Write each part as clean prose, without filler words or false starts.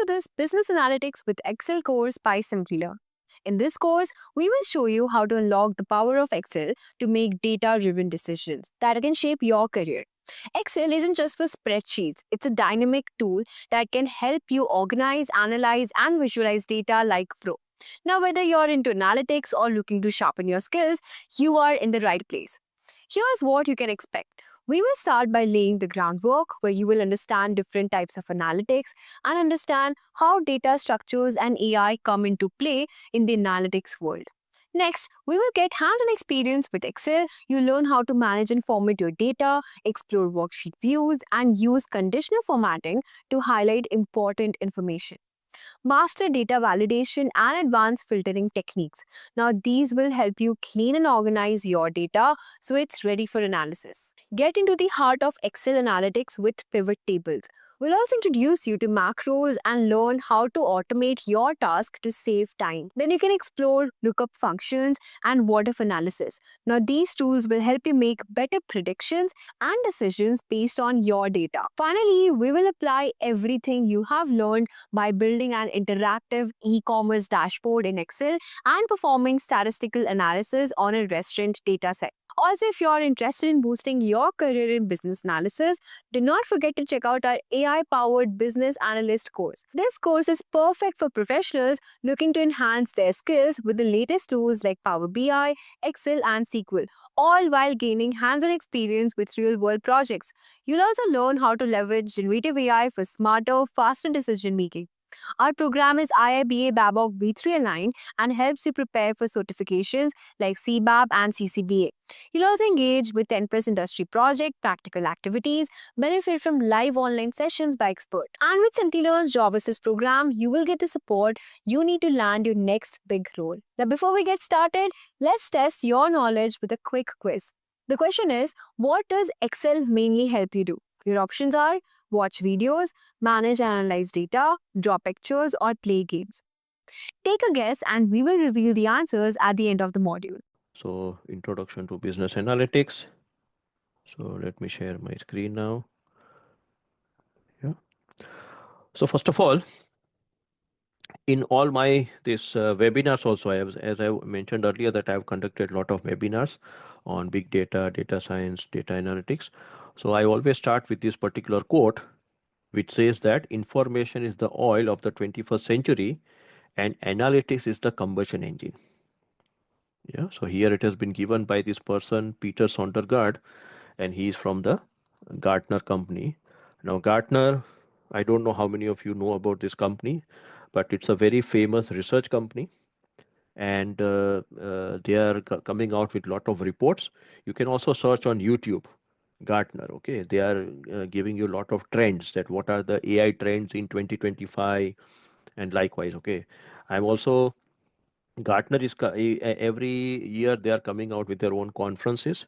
this Business Analytics with Excel course by Simplilearn. In this course, we will show you how to unlock the power of Excel to make data driven decisions that can shape your career. Excel isn't just for spreadsheets, it's a dynamic tool that can help you organize, analyze, and visualize data like pro. Now, whether you're into analytics or looking to sharpen your skills, you are in the right place. Here's what you can expect. We will start by laying the groundwork where you will understand different types of analytics and understand how data structures and AI come into play in the analytics world. Next, we will get hands-on experience with Excel. You learn how to manage and format your data, explore worksheet views, and use conditional formatting to highlight important information. Master data validation and advanced filtering techniques. Now, these will help you clean and organize your data so it's ready for analysis. Get into the heart of Excel analytics with pivot tables. We'll also introduce you to macros and learn how to automate your task to save time. Then you can explore lookup functions and what if analysis. Now, these tools will help you make better predictions and decisions based on your data. Finally, we will apply everything you have learned by building an interactive e-commerce dashboard in Excel and performing statistical analysis on a restaurant data set. Also, if you're interested in boosting your career in business analysis, do not forget to check out our AI-powered business analyst course. This course is perfect for professionals looking to enhance their skills with the latest tools like Power BI, Excel, and SQL, all while gaining hands-on experience with real-world projects. You'll also learn how to leverage generative AI for smarter, faster decision-making. Our program is IIBA Babcock V3 aligned and helps you prepare for certifications like CBAB and CCBA. You'll also engage with 10 plus industry project, practical activities, benefit from live online sessions by experts. And with Simplilearn's Job Assist program, you will get the support you need to land your next big role. Now, before we get started, let's test your knowledge with a quick quiz. The question is, what does Excel mainly help you do? Your options are watch videos, manage and analyze data, draw pictures, or play games. Take a guess and we will reveal the answers at the end of the module. So, introduction to business analytics. So, let me share my screen now. Yeah. So, first of all, in all my this webinars also, as I mentioned earlier, that I have conducted a lot of webinars on big data, data science, data analytics. So, I always start with this particular quote, which says that information is the oil of the 21st century and analytics is the combustion engine. Yeah, so here it has been given by this person, Peter Sondergaard, and he is from the Gartner company. Now, Gartner, I don't know how many of you know about this company, but it's a very famous research company, and they are coming out with a lot of reports. You can also search on YouTube, Gartner. Okay, they are giving you a lot of trends, that what are the AI trends in 2025, and likewise. Okay, I'm also Gartner is every year they are coming out with their own conferences.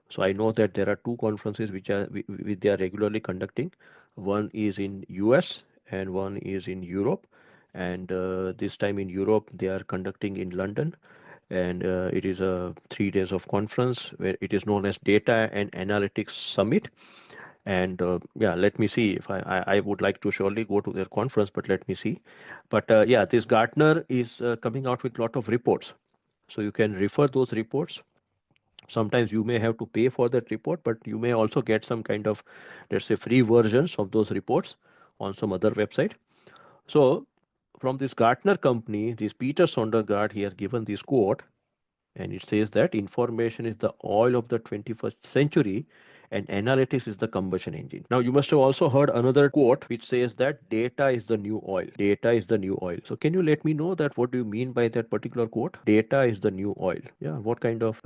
So I know that there are two conferences which they are regularly conducting. One is in US and one is in Europe. And this time in Europe they are conducting in London, and it is a 3 days of conference where it is known as Data and Analytics Summit. And yeah, let me see if I would like to surely go to their conference, but let me see. But yeah, this Gartner is coming out with a lot of reports. So you can refer those reports. Sometimes you may have to pay for that report, but you may also get some kind of, let's say, free versions of those reports on some other website. So from this Gartner company, this Peter Sondergaard, he has given this quote, and it says that information is the oil of the 21st century and analytics is the combustion engine. Now, you must have also heard another quote which says that data is the new oil. Data is the new oil. So, can you let me know that what do you mean by that particular quote? Data is the new oil. Yeah, what kind of,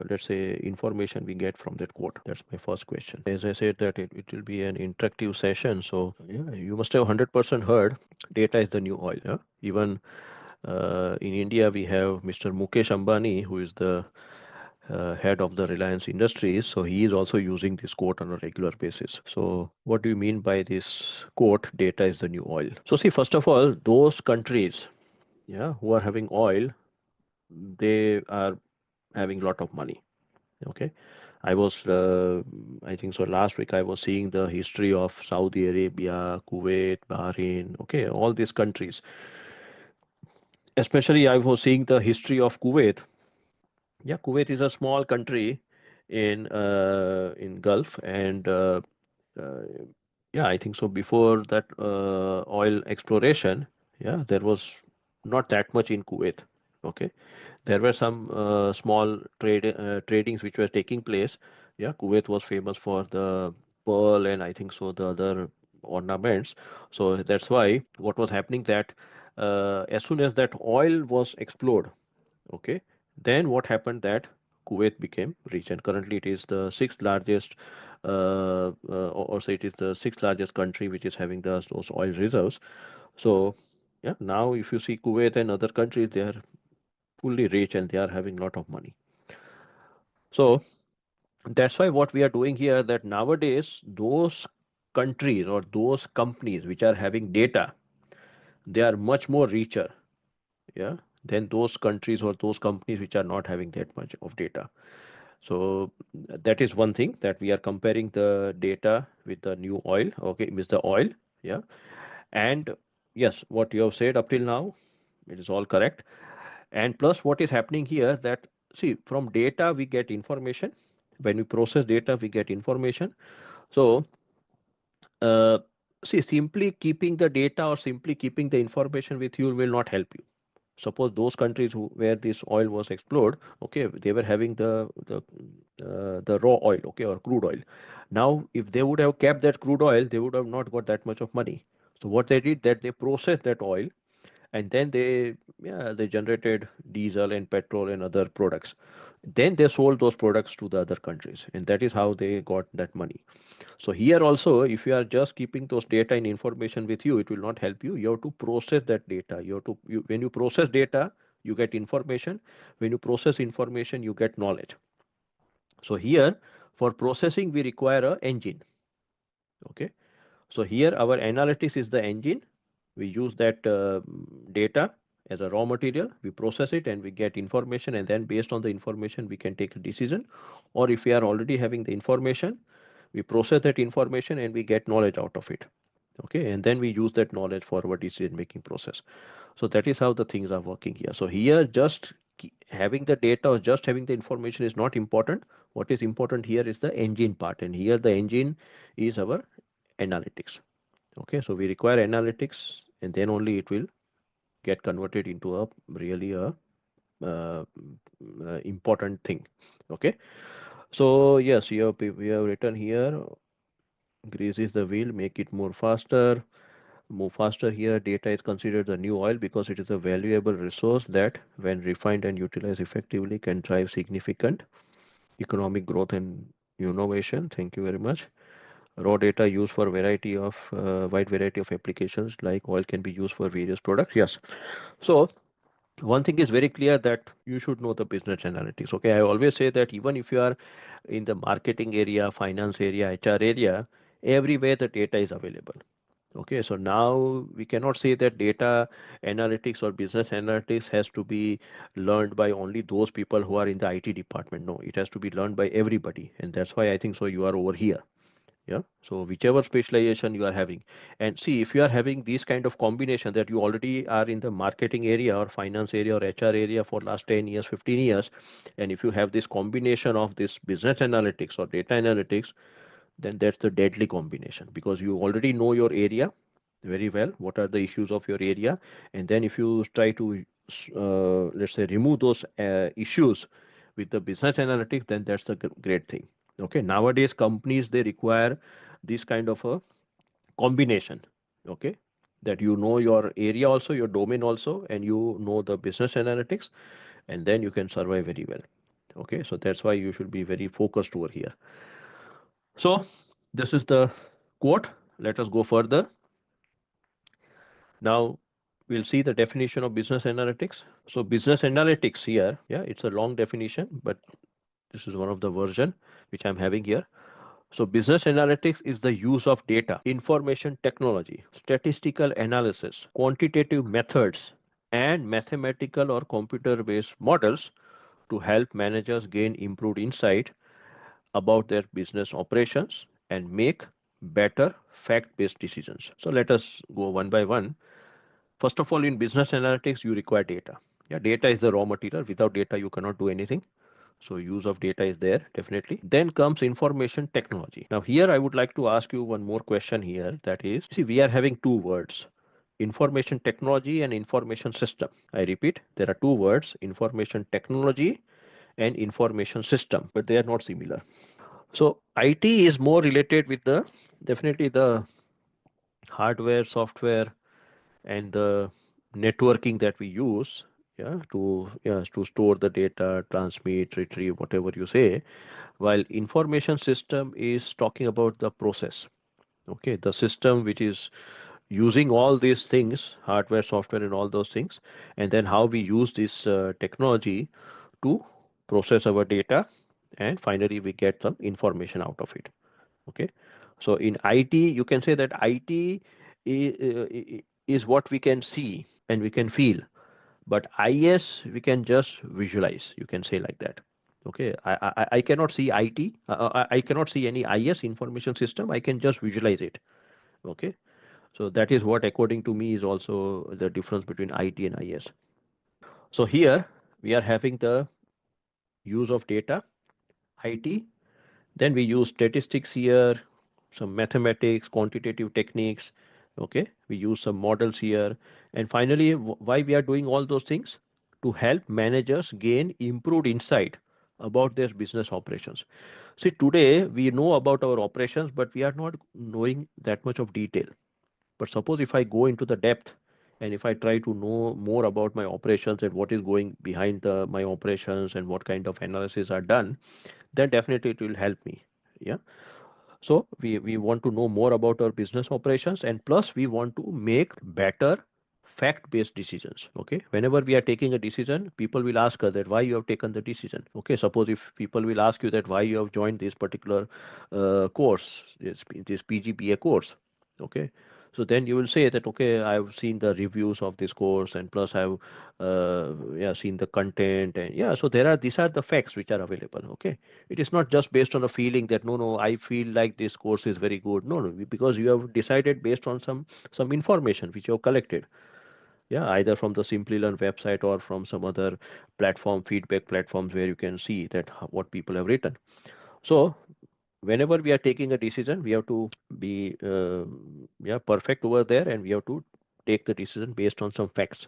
let's say, information we get from that quote? That's my first question. As I said, that it will be an interactive session. So, yeah, you must have 100% heard data is the new oil. Yeah? Even in India, we have Mr. Mukesh Ambani, who is the head of the Reliance Industries. So he is also using this quote on a regular basis. So what do you mean by this quote? Data is the new oil. So see, first of all, those countries, yeah, who are having oil, they are having a lot of money. Okay, I was, I think so. Last week I was seeing the history of Saudi Arabia, Kuwait, Bahrain. Okay, all these countries. Especially, I was seeing the history of Kuwait. Yeah, Kuwait is a small country in Gulf, and uh, yeah, I think so. Before that oil exploration, yeah, there was not that much in Kuwait. Okay, there were some small tradings which were taking place. Yeah, Kuwait was famous for the pearl and I think so the other ornaments. So that's why what was happening that as soon as that oil was explored, okay, then what happened that Kuwait became rich, and currently it is the sixth largest, or say it is the sixth largest country which is having those oil reserves. So yeah, now if you see Kuwait and other countries, they are fully rich and they are having a lot of money. So that's why what we are doing here that nowadays those countries or those companies which are having data, they are much more richer, yeah, than those countries or those companies which are not having that much of data. So that is one thing that we are comparing the data with the new oil, okay, with the oil, yeah. And yes, what you have said up till now, it is all correct. And plus, what is happening here that see from data we get information. When we process data, we get information. So uh, see, simply keeping the data or simply keeping the information with you will not help you. Suppose those countries where this oil was explored, okay, they were having the raw oil, okay, or crude oil. Now, if they would have kept that crude oil, they would have not got that much of money. So what they did that they processed that oil and then they generated diesel and petrol and other products. Then they sold those products to the other countries, and that is how they got that money. So here also, if you are just keeping those data and information with you, it will not help you. You have to process that data. When you process data, you get information. When you process information, you get knowledge. So here, for processing, we require a engine. Okay. So here, our analytics is the engine. We use that data as a raw material. We process it and we get information, and then based on the information, we can take a decision. Or if we are already having the information, we process that information and we get knowledge out of it, okay, and then we use that knowledge for our decision making process. So that is how the things are working here. So here just having the data or just having the information is not important. What is important here is the engine part, and here the engine is our analytics. Okay, so we require analytics and then only it will get converted into a really a uh, important thing. Okay, so yes, we have written here greases the wheel, make it more faster, move faster. Here data is considered the new oil because it is a valuable resource that when refined and utilized effectively can drive significant economic growth and innovation. Thank you very much. Raw data used for variety of wide variety of applications like oil can be used for various products. Yes, so one thing is very clear that you should know the business analytics. Okay, I always say that even if you are in the marketing area, finance area, HR area, everywhere the data is available. Okay, so now we cannot say that data analytics or business analytics has to be learned by only those people who are in the IT department. No, it has to be learned by everybody, and that's why I think so you are over here. Yeah, so whichever specialization you are having, and see if you are having these kind of combination that you already are in the marketing area or finance area or HR area for last 10 years, 15 years, and if you have this combination of this business analytics or data analytics, then that's the deadly combination because you already know your area very well, what are the issues of your area, and then if you try to let's say remove those issues with the business analytics, then that's the great thing. Okay, nowadays companies they require this kind of a combination. Okay, that you know your area also, your domain also, and you know the business analytics, and then you can survive very well. Okay, so that's why you should be very focused over here. So this is the quote. Let us go further. Now we'll see the definition of business analytics. So business analytics here, yeah, it's a long definition, but this is one of the version which I'm having here. So business analytics is the use of data, information technology, statistical analysis, quantitative methods, and mathematical or computer-based models to help managers gain improved insight about their business operations and make better fact-based decisions. So let us go one by one. First of all, in business analytics, you require data. Yeah, data is the raw material. Without data, you cannot do anything. So use of data is there, definitely. Then comes information technology. Now here I would like to ask you one more question here. That is, see, we are having two words, information technology and information system. I repeat, there are two words, information technology and information system, but they are not similar. So IT is more related with the definitely the hardware, software, and the networking that we use, to store the data, transmit, retrieve, whatever you say. While information system is talking about the process. Okay, the system which is using all these things, hardware, software, and all those things, and then how we use this technology to process our data, and finally we get some information out of it. Okay, so in IT you can say that IT is what we can see and we can feel, but IS we can just visualize, you can say like that. Okay, I cannot see IT, I cannot see any IS, information system, I can just visualize it. Okay, so that is what according to me is also the difference between IT and IS. So here we are having the use of data, IT. Then we use statistics here, some mathematics, quantitative techniques. Okay, we use some models here. And finally, why we are doing all those things? To help managers gain improved insight about their business operations. See, today we know about our operations, but we are not knowing that much of detail. But suppose if I go into the depth and if I try to know more about my operations and what is going behind my operations and what kind of analysis are done, then definitely it will help me. Yeah. So we want to know more about our business operations, and plus we want to make better fact-based decisions. Okay. Whenever we are taking a decision, people will ask us that why you have taken the decision. Okay. Suppose if people will ask you that why you have joined this particular course, this PGBA course. Okay. So then you will say that, okay, I've seen the reviews of this course, and plus I've yeah, seen the content, and yeah, so these are the facts which are available. Okay, it is not just based on a feeling that no, I feel like this course is very good. No, because you have decided based on some information which you have collected. Yeah, either from the Simplilearn website or from some other platform, feedback platforms, where you can see that what people have written. So whenever we are taking a decision, we have to be yeah, perfect over there, and we have to take the decision based on some facts.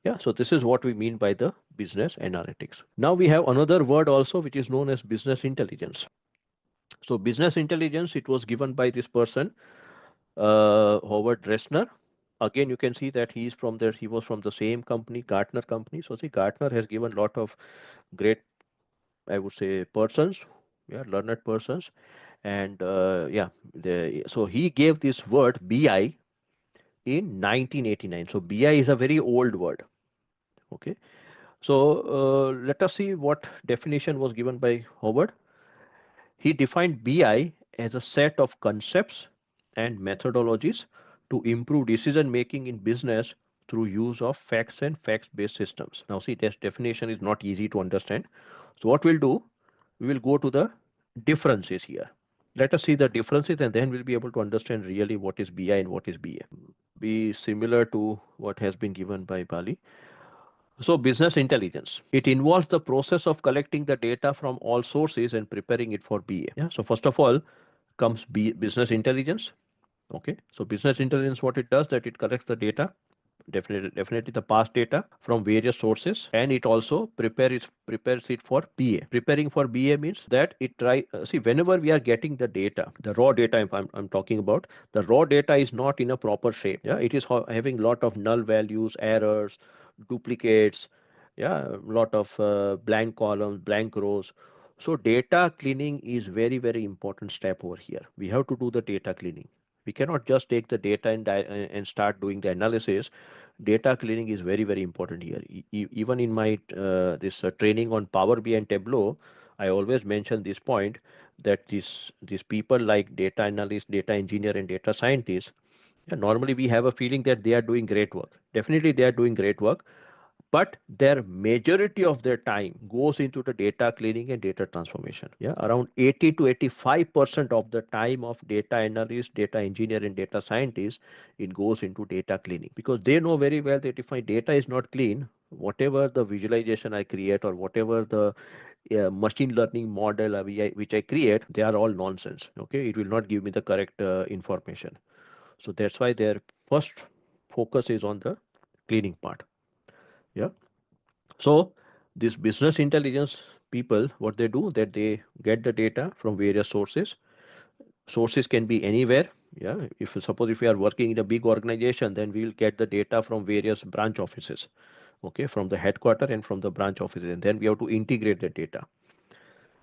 Yeah, so this is what we mean by the business analytics. Now we have another word also which is known as business intelligence. So business intelligence, it was given by this person, Howard Dresner. Again, you can see that he was from the same company, Gartner company. So see, Gartner has given a lot of great, I would say, persons, yeah, learned persons. And yeah, so he gave this word BI in 1989. So BI is a very old word. Okay. So let us see what definition was given by Howard. He defined BI as a set of concepts and methodologies to improve decision making in business through use of facts and facts based systems. Now, see, this definition is not easy to understand. So, what we'll do, we will go to the differences here. Let us see the differences, and then we'll be able to understand really what is BI and what is BA. Be similar to what has been given by Bali. So business intelligence, it involves the process of collecting the data from all sources and preparing it for BA. Yeah. So first of all comes business intelligence. Okay. So business intelligence, what it does, that it collects the data, definitely the past data from various sources, and it also prepares it for BA. Preparing for BA means that it try see, whenever we are getting the data, the raw data, if I'm talking about, the raw data is not in a proper shape. Yeah, it is having lot of null values, errors, duplicates, yeah, a lot of blank columns, blank rows. So data cleaning is very important step over here. We have to do the data cleaning. We cannot just take the data and start doing the analysis. Data cleaning is very important here. Even in my this training on Power BI and Tableau, I always mention this point, that these people like data analyst, data engineer, and data scientist, yeah, normally we have a feeling that they are doing great work. Definitely they are doing great work, but their majority of their time goes into the data cleaning and data transformation. Yeah, around 80 to 85% of the time of data analyst, data engineer, and data scientist, it goes into data cleaning, because they know very well that if my data is not clean, whatever the visualization I create or whatever the machine learning model which I create, they are all nonsense. Okay, it will not give me the correct information. So that's why their first focus is on the cleaning part. Yeah. So this business intelligence people, what they do, that they get the data from various sources. Sources can be anywhere. Yeah. If suppose if we are working in a big organization, then we will get the data from various branch offices. Okay, from the headquarter and from the branch offices, and then we have to integrate the data.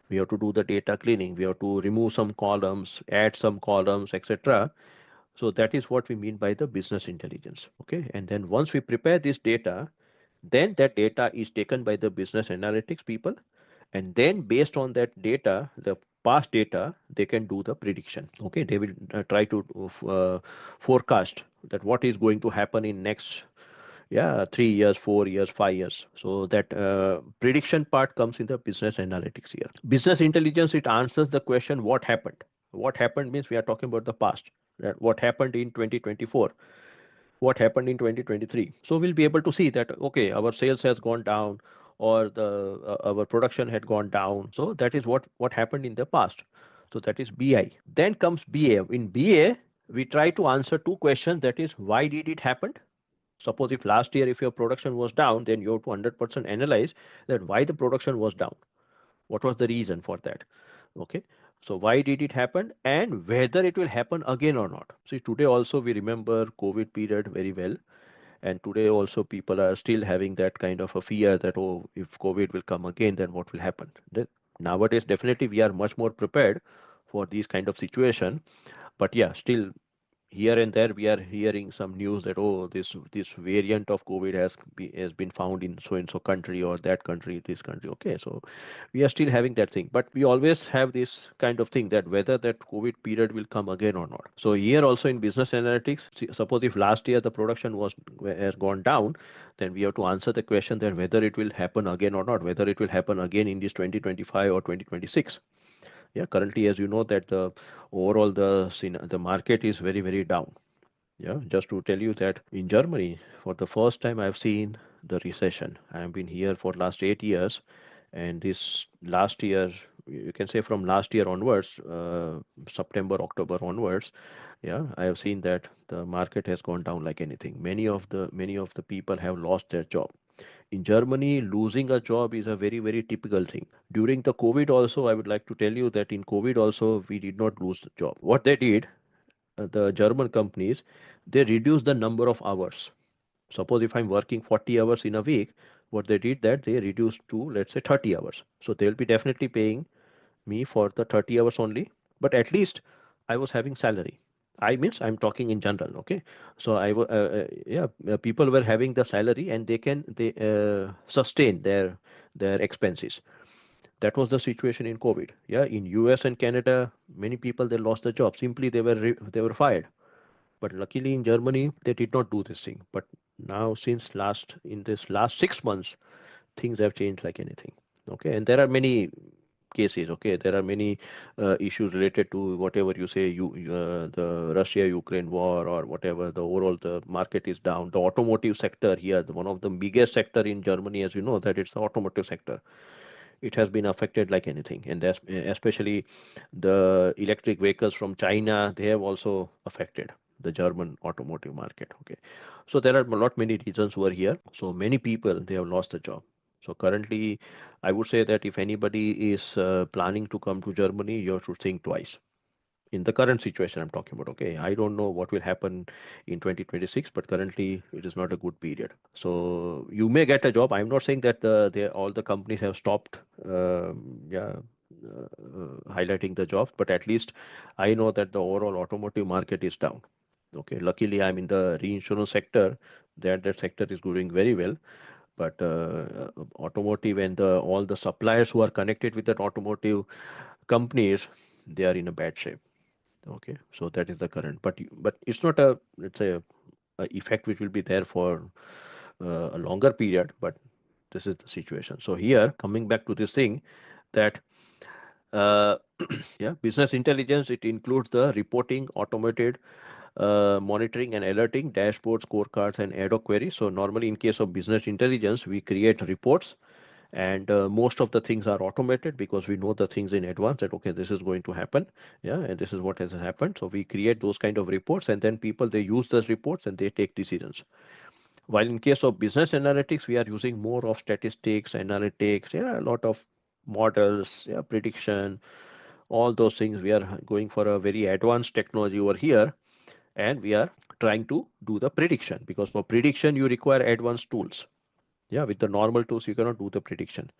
We have to do the data cleaning. We have to remove some columns, add some columns, etc. So that is what we mean by the business intelligence. Okay, and then once we prepare this data, then that data is taken by the business analytics people, and then based on that data, the past data, they can do the prediction. Okay, they will try to forecast that what is going to happen in next, yeah, 3 years, 4 years, 5 years. So that prediction part comes in the business analytics here. Business intelligence, it answers the question what happened. What happened means we are talking about the past. What happened in 2024, what happened in 2023. So we'll be able to see that, okay, our sales has gone down, or the our production had gone down. So that is what happened in the past. So that is BI. Then comes BA. In BA, we try to answer two questions. That is, why did it happen? Suppose if last year if your production was down, then you have to 100% analyze that why the production was down. What was the reason for that? Okay. So why did it happen, and whether it will happen again or not? See, today also we remember COVID period very well, and today also people are still having that kind of a fear that, oh, if COVID will come again, then what will happen? Nowadays, definitely we are much more prepared for these kind of situation. But yeah, still here and there we are hearing some news that, oh, this variant of COVID has been found in so and so country, or that country, this country. Okay, so we are still having that thing, but we always have this kind of thing that whether that COVID period will come again or not. So here also in business analytics, suppose if last year the production has gone down, then we have to answer the question that whether it will happen again or not, whether it will happen again in this 2025 or 2026. Yeah, currently, as you know, that the overall the market is very down. Yeah, just to tell you that in Germany, for the first time, I've seen the recession. I've been here for last 8 years, and this last year, you can say from last year onwards, September, October onwards, yeah, I have seen that the market has gone down like anything. Many of the people have lost their job. In Germany, losing a job is a very typical thing. During the COVID also, I would like to tell you that in COVID also, we did not lose the job. What they did, the German companies, they reduced the number of hours. Suppose if I'm working 40 hours in a week, what they did that they reduced to, let's say, 30 hours. So they'll be definitely paying me for the 30 hours only, but at least I was having salary. I means I'm talking in general. Okay, so yeah, people were having the salary, and they sustain their expenses. That was the situation in COVID. Yeah, in US and Canada, many people, they lost their job, simply they were fired. But luckily in Germany, they did not do this thing. But now, since last in this last 6 months, things have changed like anything. Okay, and there are many cases. Okay, there are many issues related to whatever you say, the Russia Ukraine war, or whatever. The overall the market is down. The automotive sector here, one of the biggest sector in Germany, as you know, that it's the automotive sector. It has been affected like anything, and that's especially the electric vehicles from China. They have also affected the German automotive market. Okay, so there are a lot many reasons over here. So many people, they have lost the job. So currently, I would say that if anybody is planning to come to Germany, you have to think twice. In the current situation, I'm talking about. Okay, I don't know what will happen in 2026, but currently it is not a good period. So you may get a job. I'm not saying that all the companies have stopped, yeah, highlighting the jobs, but at least I know that the overall automotive market is down. Okay, luckily I'm in the reinsurance sector. That sector is doing very well, but automotive and all the suppliers who are connected with that automotive companies, they are in a bad shape. Okay, so that is the current, but it's not a, let's say, a effect which will be there for a longer period, but this is the situation. So here, coming back to this thing, that uh, yeah, business intelligence, it includes the reporting, automated monitoring and alerting, dashboards, scorecards, and ad hoc queries. So normally, in case of business intelligence, we create reports, and most of the things are automated because we know the things in advance that okay, this is going to happen, yeah, and this is what has happened. So we create those kind of reports, and then people, they use those reports and they take decisions. While in case of business analytics, we are using more of statistics, analytics, yeah, a lot of models, yeah, prediction, all those things. We are going for a very advanced technology over here, and we are trying to do the prediction, because for prediction you require advanced tools. Yeah, with the normal tools you cannot do the prediction.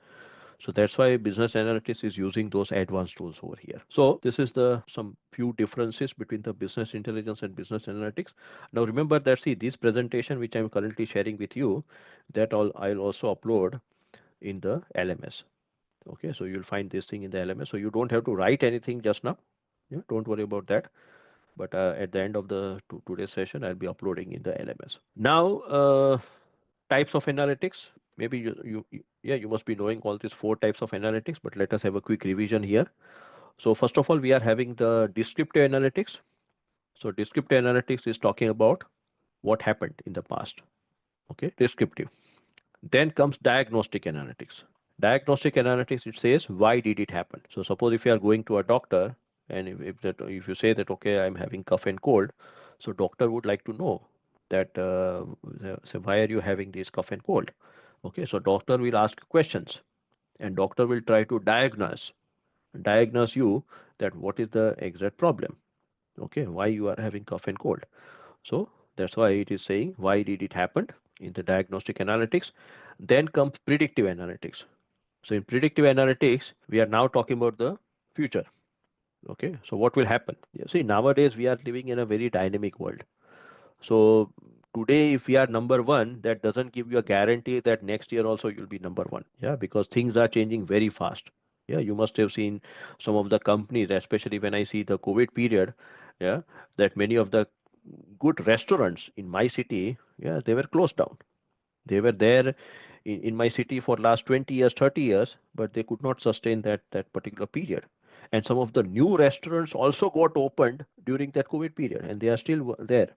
So that's why business analytics is using those advanced tools over here. So this is the some few differences between the business intelligence and business analytics. Now remember that, see, this presentation which I'm currently sharing with you, that all I'll also upload in the LMS. Okay, so you'll find this thing in the LMS. So you don't have to write anything just now. Yeah, don't worry about that. But at the end of the today's session, I'll be uploading in the LMS. Now, types of analytics. Maybe yeah, you must be knowing all these four types of analytics, but let us have a quick revision here. So first of all, we are having the descriptive analytics. So descriptive analytics is talking about what happened in the past. Okay, descriptive. Then comes diagnostic analytics. Diagnostic analytics, it says why did it happen. So suppose if you are going to a doctor, and if you say that okay, I'm having cough and cold, so doctor would like to know that so why are you having this cough and cold. Okay, so doctor will ask questions, and doctor will try to diagnose you that what is the exact problem. Okay, why you are having cough and cold. So that's why it is saying why did it happen in the diagnostic analytics. Then comes predictive analytics. So in predictive analytics, we are now talking about the future. Okay, so what will happen? Yeah, see, nowadays we are living in a very dynamic world. So today, if we are number one, that doesn't give you a guarantee that next year also you'll be number one. Yeah, because things are changing very fast. Yeah, you must have seen some of the companies, especially when I see the COVID period. Yeah, that many of the good restaurants in my city, yeah, they were closed down. They were there in my city for last 20 years, 30 years, but they could not sustain that particular period. And some of the new restaurants also got opened during that COVID period, and they are still there.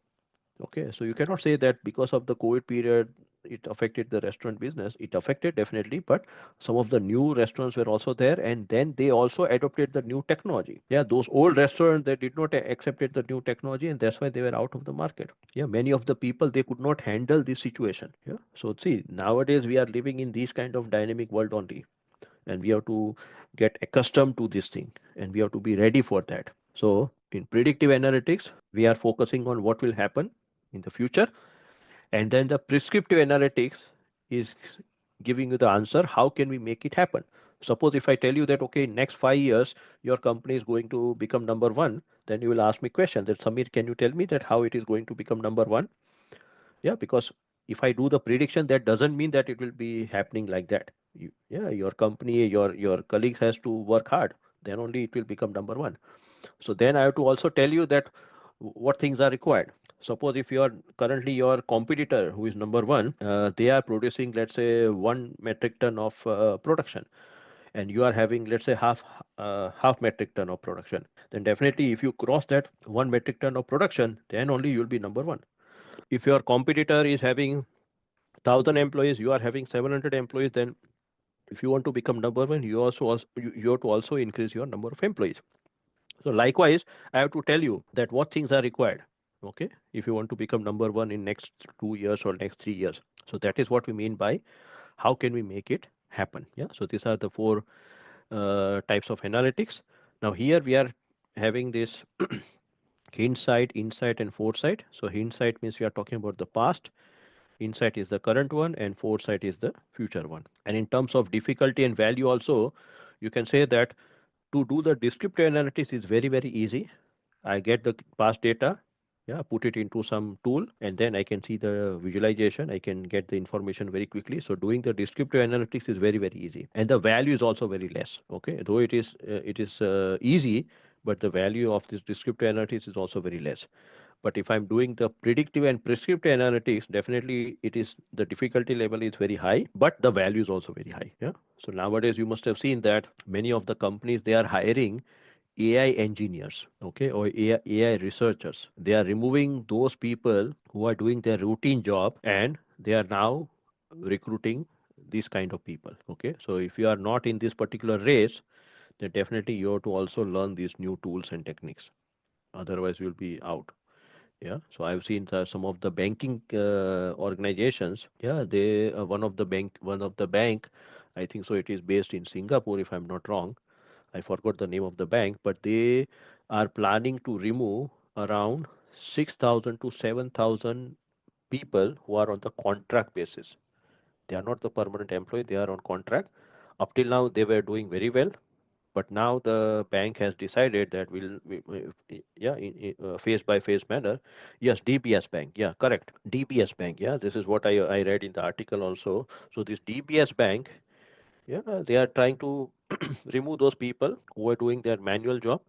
Okay, so you cannot say that because of the COVID period, it affected the restaurant business. It affected definitely, but some of the new restaurants were also there, and then they also adopted the new technology. Yeah, those old restaurants, they did not accepted the new technology, and that's why they were out of the market. Yeah, many of the people, they could not handle this situation. Yeah, so see, nowadays we are living in this kind of dynamic world only, and we have to get accustomed to this thing, and we have to be ready for that. So in predictive analytics, we are focusing on what will happen in the future, and then the prescriptive analytics is giving you the answer how can we make it happen. Suppose if I tell you that okay, in next 5 years your company is going to become number one, then you will ask me question that Samir, can you tell me that how it is going to become number one. Yeah, because if I do the prediction, that doesn't mean that it will be happening like that. Yeah, your company, your colleagues has to work hard, then only it will become number one. So then I have to also tell you that what things are required. Suppose if you are currently your competitor who is number one, they are producing, let's say, 1 metric ton of production, and you are having, let's say, half metric ton of production. Then definitely, if you cross that 1 metric ton of production, then only you'll be number one. If your competitor is having 1,000 employees, you are having 700 employees, then if you want to become number one, you have to also increase your number of employees. So likewise, I have to tell you that what things are required. Okay, if you want to become number one in next 2 years or next 3 years. So that is what we mean by how can we make it happen. Yeah. So these are the four types of analytics. Now here we are having this hindsight, insight, and foresight. So hindsight means we are talking about the past. Insight is the current one, and foresight is the future one. And in terms of difficulty and value also, you can say that to do the descriptive analysis is very, very easy. I get the past data, yeah, put it into some tool, and then I can see the visualization. I can get the information very quickly. So doing the descriptive analytics is very, very easy, and the value is also very less. Okay, though it is easy, but the value of this descriptive analytics is also very less. But if I'm doing the predictive and prescriptive analytics, definitely it is the difficulty level is very high, but the value is also very high. Yeah. So nowadays you must have seen that many of the companies they are hiring AI engineers, okay, or AI researchers. They are removing those people who are doing their routine job and they are now recruiting these kind of people. Okay. So if you are not in this particular race, then definitely you have to also learn these new tools and techniques. Otherwise, you'll be out. Yeah, so I've seen some of the banking organizations. Yeah, they one of the bank, I think so. It is based in Singapore, if I'm not wrong. I forgot the name of the bank, but they are planning to remove around 6,000 to 7,000 people who are on the contract basis. They are not the permanent employee; they are on contract. Up till now, they were doing very well, but now the bank has decided that yeah, in phase by phase manner. Yes, DBS Bank. Yeah, correct. DBS Bank. Yeah, this is what I read in the article also. So this DBS Bank, yeah, they are trying to remove those people who are doing their manual job,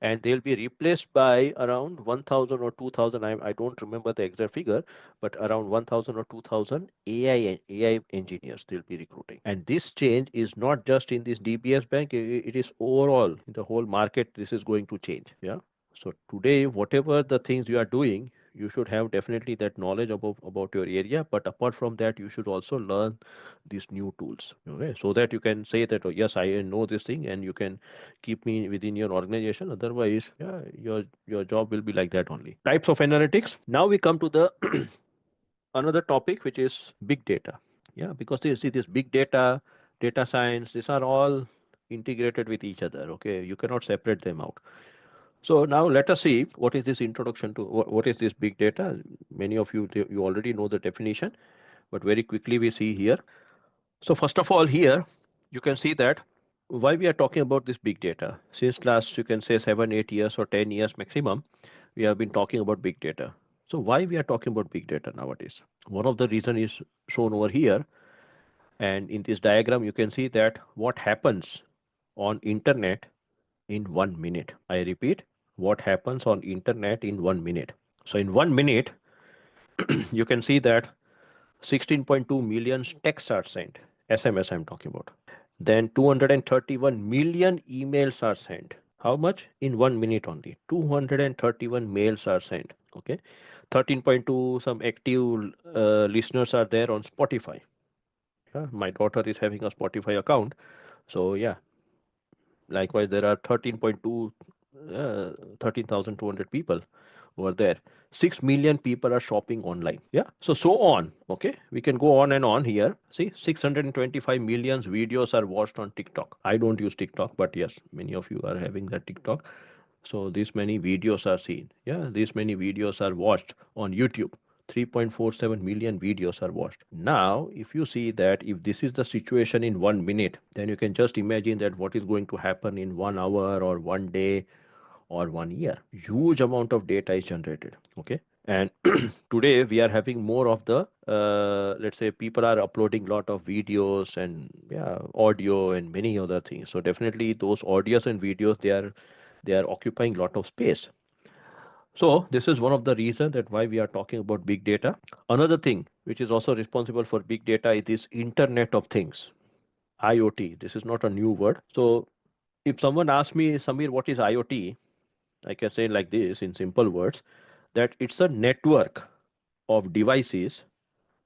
and they'll be replaced by around 1,000 or 2,000. I don't remember the exact figure, but around 1,000 or 2,000 AI engineers they'll be recruiting. And this change is not just in this DBS bank; it is overall in the whole market. This is going to change. Yeah. So today, whatever the things you are doing, you should have definitely that knowledge about your area. But apart from that, you should also learn these new tools. Okay, so that you can say that, oh, yes, I know this thing, and you can keep me within your organization. Otherwise, yeah, your job will be like that only. Types of analytics. Now we come to the another topic, which is big data. Yeah, because you see this big data, data science, these are all integrated with each other. Okay, you cannot separate them out. So now let us see what is this introduction to what is this big data. Many of you you already know the definition, but very quickly we see here. So first of all, here you can see that why we are talking about this big data. Since last, you can say 7, 8 years or 10 years maximum, we have been talking about big data. So why we are talking about big data nowadays? One of the reason is shown over here, and in this diagram you can see that what happens on internet in 1 minute. I repeat, what happens on internet in 1 minute. So in 1 minute, you can see that 16.2 million texts are sent. SMS I'm talking about. Then 231 million emails are sent. How much? In 1 minute only. 231 mails are sent. Okay. 13.2 some active listeners are there on Spotify. Yeah, my daughter is having a Spotify account. So yeah, likewise there are 13,200 people over there. 6 million people are shopping online. Yeah, so on. Okay, we can go on and on here. See, 625 millions videos are watched on TikTok. I don't use TikTok, but yes, many of you are having that TikTok. So these many videos are seen. Yeah, these many videos are watched on YouTube. 3.47 million videos are watched. Now, if you see that if this is the situation in 1 minute, then you can just imagine that what is going to happen in 1 hour or 1 day or 1 year. Huge amount of data is generated. Okay. And today we are having more of the let's say people are uploading lot of videos and yeah, audio and many other things. So definitely those audios and videos they are occupying lot of space. So this is one of the reasons that why we are talking about big data. Another thing which is also responsible for big data is this Internet of Things, IoT. This is not a new word. So if someone asks me, Samir, what is IoT? I can say like this in simple words that it's a network of devices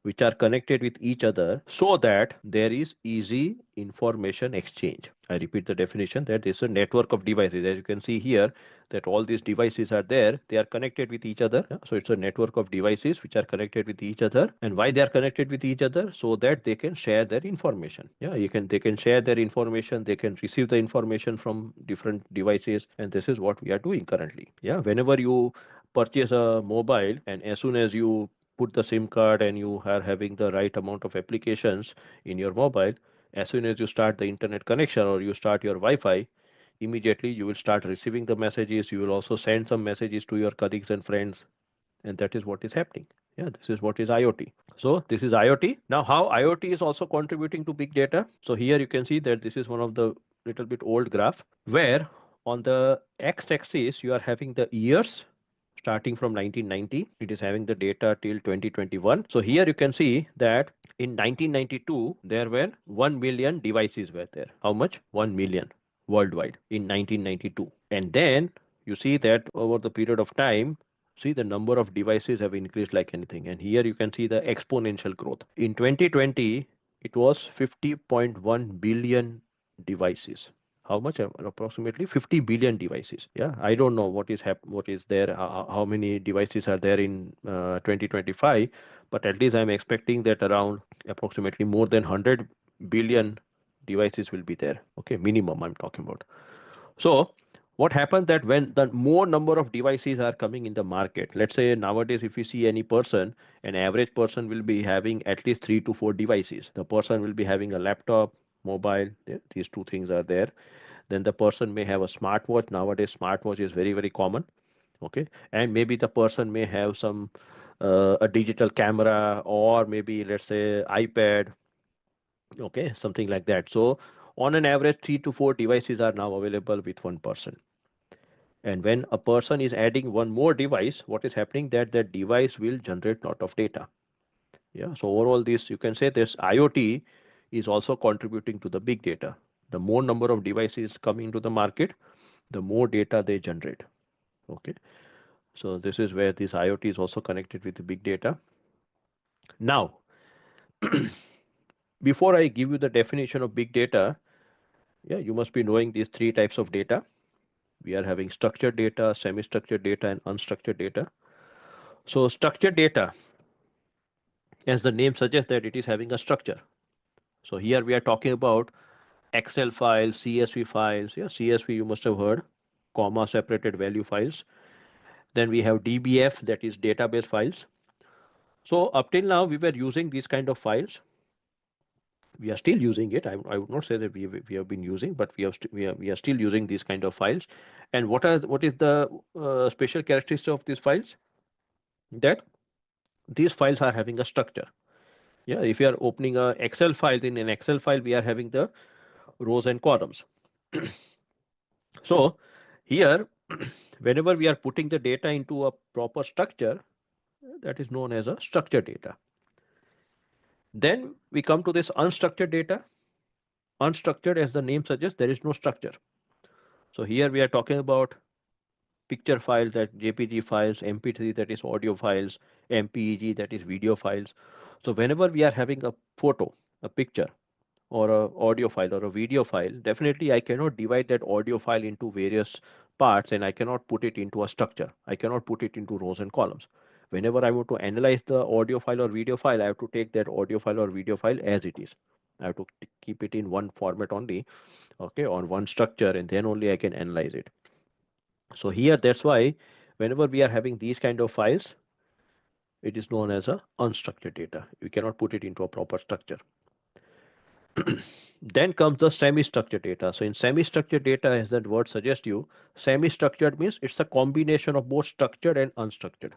which are connected with each other so that there is easy information exchange. I repeat the definition that is a network of devices. As you can see here, that all these devices are there, they are connected with each other. Yeah? So it's a network of devices which are connected with each other. And why they are connected with each other? So that they can share their information. Yeah, they can share their information, they can receive the information from different devices, and this is what we are doing currently. Yeah, whenever you purchase a mobile and as soon as you put the SIM card and you are having the right amount of applications in your mobile, as soon as you start the internet connection or you start your Wi-Fi, immediately you will start receiving the messages. You will also send some messages to your colleagues and friends, and that is what is happening. Yeah, this is what is IoT. So this is IoT. Now, how IoT is also contributing to big data? So here you can see that this is one of the little bit old graph where on the x-axis you are having the years starting from 1990. It is having the data till 2021. So here you can see that in 1992 there were 1 million devices were there. How much? 1 million worldwide in 1992. And then you see that over the period of time, see the number of devices have increased like anything. And here you can see the exponential growth. In 2020, it was 50.1 billion devices. How much? Approximately 50 billion devices. Yeah, I don't know what is there, how many devices are there in 2025, but at least I'm expecting that around approximately more than 100 billion devices will be there. Okay, minimum I'm talking about. So what happens that when the more number of devices are coming in the market, let's say nowadays if you see any person, an average person will be having at least 3 to 4 devices. The person will be having a laptop, mobile, these two things are there. Then the person may have a smartwatch. Nowadays smartwatch is very very common. Okay, and maybe the person may have some a digital camera, or maybe let's say iPad. Okay, something like that. So on an average 3 to 4 devices are now available with one person. And when a person is adding one more device, what is happening that that device will generate lot of data. Yeah, so overall this, you can say this IoT is also contributing to the big data. The more number of devices coming to the market, the more data they generate. Okay, so this is where this IoT is also connected with the big data. Now, before I give you the definition of big data, yeah, you must be knowing these three types of data. We are having structured data, semi-structured data, and unstructured data. So structured data, as the name suggests, that it is having a structure. So here we are talking about Excel files, CSV files. Yeah, CSV you must have heard, comma separated value files. Then we have DBF, that is database files. So up till now we were using these kind of files. We are still using it. I would not say that we have been using, but we are still using these kind of files. And what is the special characteristic of these files? That these files are having a structure. Yeah, if you are opening a Excel file, in an Excel file we are having the rows and columns. So here, whenever we are putting the data into a proper structure, that is known as a structured data. Then we come to this unstructured data. Unstructured, as the name suggests, there is no structure. So here we are talking about picture files, that JPG files, MP3, that is audio files, MPEG, that is video files. So whenever we are having a photo, a picture, or a audio file or a video file, definitely I cannot divide that audio file into various parts, and I cannot put it into a structure. I cannot put it into rows and columns. Whenever I want to analyze the audio file or video file, I have to take that audio file or video file as it is. I have to keep it in one format only, okay, on one structure, and then only I can analyze it. So here, that's why whenever we are having these kind of files, it is known as a unstructured data. We cannot put it into a proper structure. Then comes the semi-structured data. So in semi-structured data, as that word suggests you, semi-structured means it's a combination of both structured and unstructured.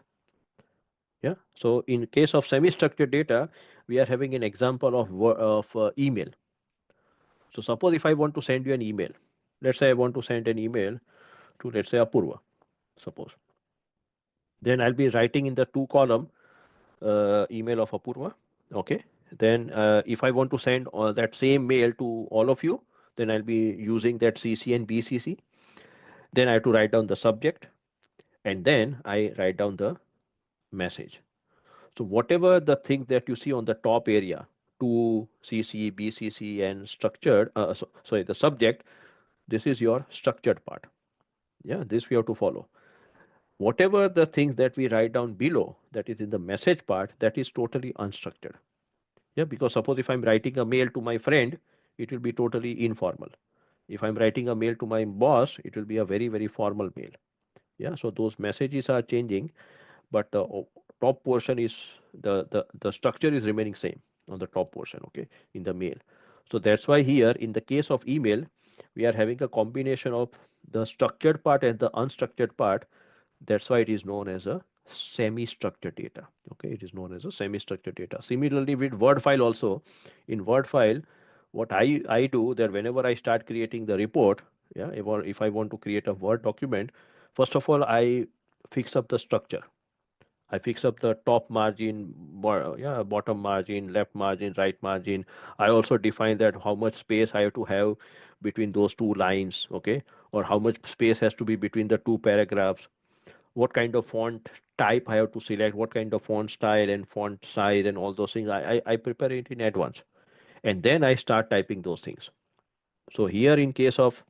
Yeah. So in case of semi-structured data, we are having an example of email. So suppose if I want to send you an email, let's say I want to send an email to, let's say, Apurva, suppose. Then I'll be writing in the two column email of Apurva. Okay. Then if I want to send that same mail to all of you, then I'll be using that CC and BCC. Then I have to write down the subject, and then I write down the message. So whatever the thing that you see on the top area, to CC, BCC, and structured, sorry, the subject, this is your structured part. Yeah, this we have to follow. Whatever the things that we write down below, that is in the message part, that is totally unstructured. Yeah, because suppose if I'm writing a mail to my friend, it will be totally informal. If I'm writing a mail to my boss, it will be a very, very formal mail. Yeah, so those messages are changing, but the top portion is the structure is remaining same on the top portion, okay, in the mail. So that's why here in the case of email, we are having a combination of the structured part and the unstructured part. That's why it is known as a semi-structured data. Okay, it is known as a semi-structured data. Similarly with Word file also, in Word file, what I do that whenever I start creating the report, yeah, if I want to create a Word document, first of all I fix up the structure. I fix up the top margin, bottom margin, left margin, right margin. I also define that how much space I have to have between those two lines, okay, or how much space has to be between the two paragraphs. What kind of font type I have to select, what kind of font style and font size and all those things. I prepare it in advance, and then I start typing those things. So here in case of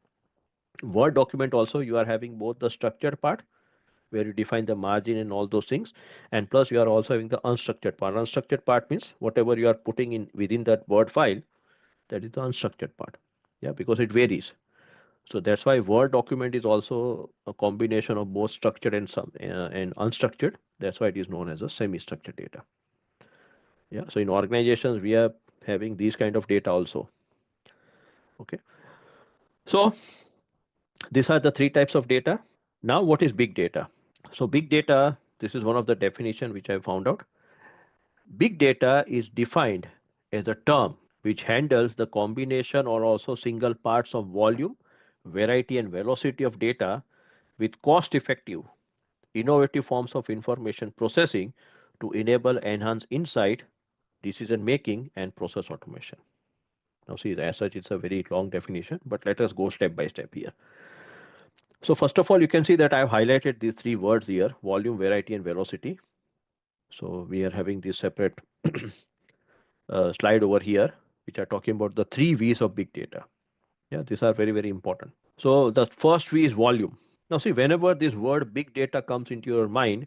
Word document also, you are having both the structured part where you define the margin and all those things, and plus you are also having the unstructured part. Unstructured part means whatever you are putting in within that Word file, that is the unstructured part. Yeah, because it varies. So that's why Word document is also a combination of both structured and some and unstructured. That's why it is known as a semi-structured data. Yeah. So in organizations we are having these kind of data also. Okay. So these are the three types of data. Now what is big data? So big data, this is one of the definition which I found out. Big data is defined as a term which handles the combination or also single parts of volume, variety and velocity of data with cost effective, innovative forms of information processing to enable enhanced insight, decision making and process automation. Now see, as such it's a very long definition, but let us go step by step here. So first of all, you can see that I have highlighted these three words here: volume, variety and velocity. So we are having this separate slide over here, which are talking about the three V's of big data. Yeah, these are very, very important. So the first V is volume. Now see, whenever this word big data comes into your mind,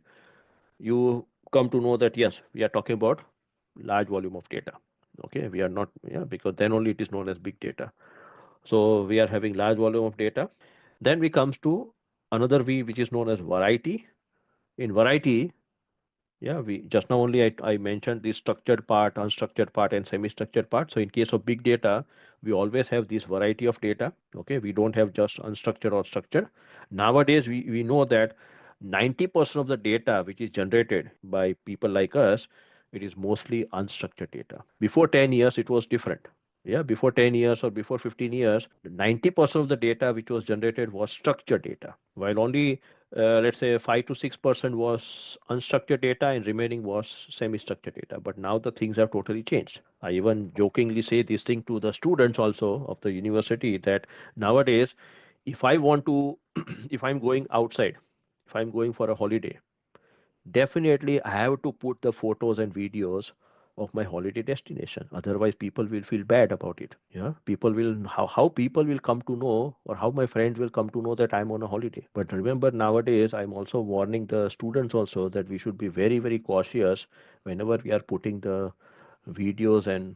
you come to know that yes, we are talking about large volume of data. Okay, we are not, yeah, because then only it is known as big data. So we are having large volume of data. Then we comes to another V, which is known as variety. In variety, yeah, we just now only I mentioned the structured part, unstructured part, and semi-structured part. So in case of big data, we always have this variety of data. Okay, we don't have just unstructured or structured. Nowadays, we know that 90% of the data which is generated by people like us, it is mostly unstructured data. Before 10 years, it was different. Yeah, before 10 years or before 15 years, 90% of the data which was generated was structured data, while only let's say 5 to 6% was unstructured data and remaining was semi-structured data. But now the things have totally changed. I even jokingly say this thing to the students also of the university that nowadays, if I want to, if I'm going outside, if I'm going for a holiday, definitely I have to put the photos and videos of my holiday destination. Otherwise, people will feel bad about it. Yeah, people will how people will come to know, or how my friends will come to know that I'm on a holiday. But remember, nowadays I'm also warning the students also that we should be very very cautious whenever we are putting the videos and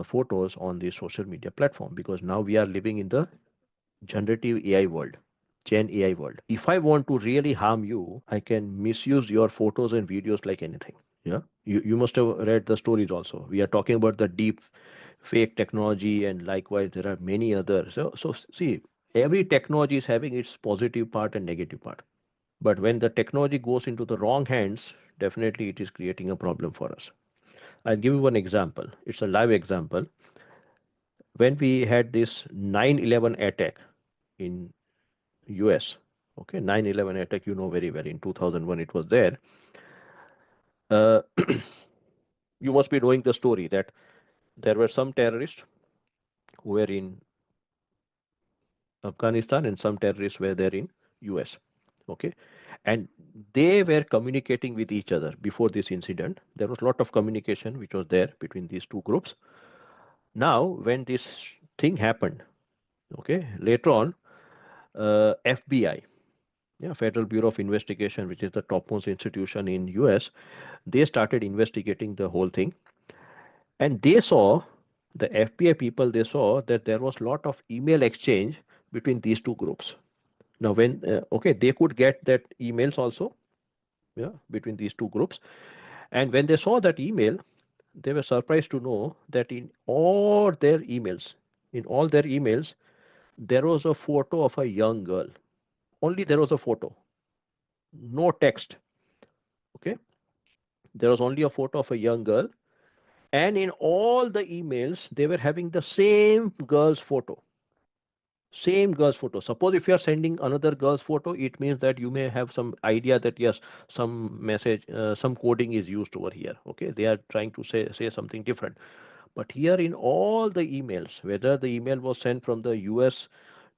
photos on the social media platform, because now we are living in the generative AI world, Gen AI world. If I want to really harm you, I can misuse your photos and videos like anything. Yeah, you must have read the stories also. We are talking about the deep fake technology, and likewise there are many others. So see, every technology is having its positive part and negative part. But when the technology goes into the wrong hands, definitely it is creating a problem for us. I'll give you one example. It's a live example. When we had this 9/11 attack in US. Okay, 9/11 attack, you know very well. In 2001, it was there. Uh, you must be knowing the story that there were some terrorists who were in Afghanistan and some terrorists were there in US. Okay, and they were communicating with each other before this incident. There was a lot of communication which was there between these two groups. Now, when this thing happened, okay, later on, FBI, yeah, Federal Bureau of Investigation, which is the topmost institution in US, they started investigating the whole thing, and they saw, the FBI people, they saw that there was a lot of email exchange between these two groups. Now when okay, they could get that emails also, yeah, between these two groups, and when they saw that email, they were surprised to know that in all their emails, there was a photo of a young girl. Only there was a photo, no text. Okay, there was only a photo of a young girl, and in all the emails they were having the same girl's photo. Same girl's photo. Suppose if you are sending another girl's photo, it means that you may have some idea that yes, some message, some coding is used over here. Okay, they are trying to say something different. But here in all the emails, whether the email was sent from the US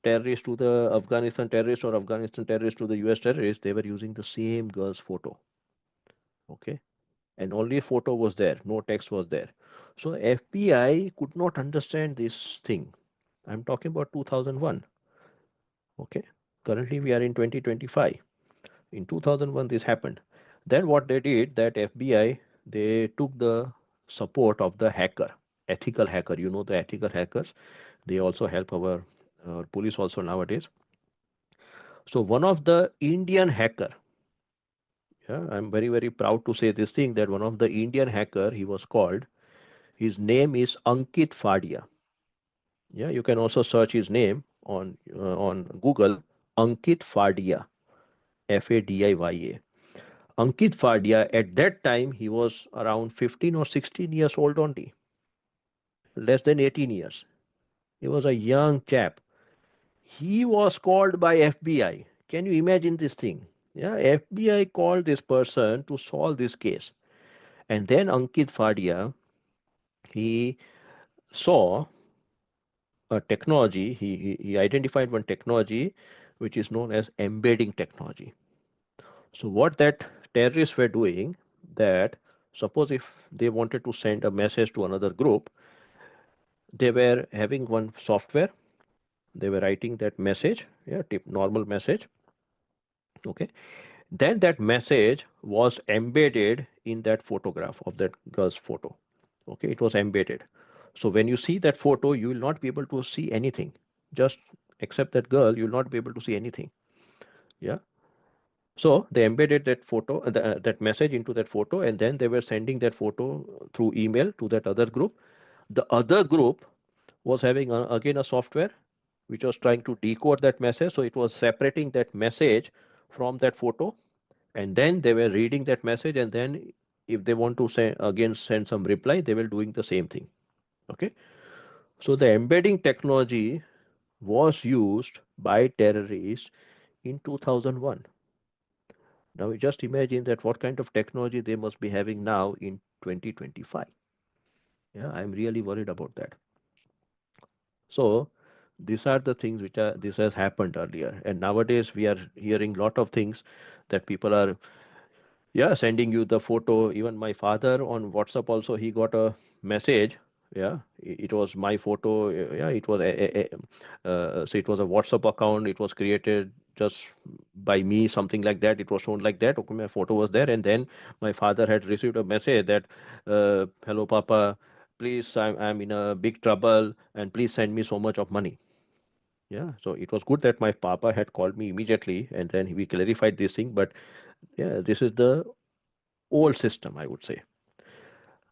terrorist to the Afghanistan terrorist or Afghanistan terrorist to the US terrorist, they were using the same girl's photo. Okay, and only photo was there, no text was there. So FBI could not understand this thing. I'm talking about 2001. Okay, currently we are in 2025. In 2001 this happened. Then what they did, that FBI, they took the support of the hacker, ethical hacker. You know, the ethical hackers, they also help our police also nowadays. So one of the Indian hacker, yeah, I'm very very proud to say this thing, that one of the Indian hacker, he was called, his name is Ankit Fadia. Yeah, you can also search his name on Google. Ankit Fadia, Fadiya. Ankit Fadia, at that time, he was around 15 or 16 years old only, less than 18 years. He was a young chap. He was called by FBI. Can you imagine this thing? Yeah, FBI called this person to solve this case. And then Ankit Fadia, he saw a technology, he identified one technology which is known as embedding technology. So what that terrorists were doing, that suppose if they wanted to send a message to another group, they were having one software, they were writing that message, yeah, normal message. Okay, then that message was embedded in that photograph of that girl's photo. Okay, it was embedded. So when you see that photo, you will not be able to see anything, just except that girl, you will not be able to see anything. Yeah, so they embedded that photo, that message into that photo, and then they were sending that photo through email to that other group. The other group was having again a software which was trying to decode that message. So it was separating that message from that photo, and then they were reading that message, and then if they want to say again send some reply, they were doing the same thing. Okay, so the embedding technology was used by terrorists in 2001. Now you just imagine that what kind of technology they must be having now in 2025. Yeah, I'm really worried about that. So these are the things which are this has happened earlier, and nowadays we are hearing lot of things that people are, yeah, sending you the photo. Even my father on WhatsApp also, he got a message. Yeah, it was my photo. Yeah, it was so it was a WhatsApp account. It was created just by me, something like that. It was shown like that. Okay, my photo was there, and then my father had received a message that, "Hello, Papa. Please, I'm in a big trouble, and please send me so much of money." Yeah, so it was good that my papa had called me immediately, and then we clarified this thing. But yeah, this is the old system, I would say.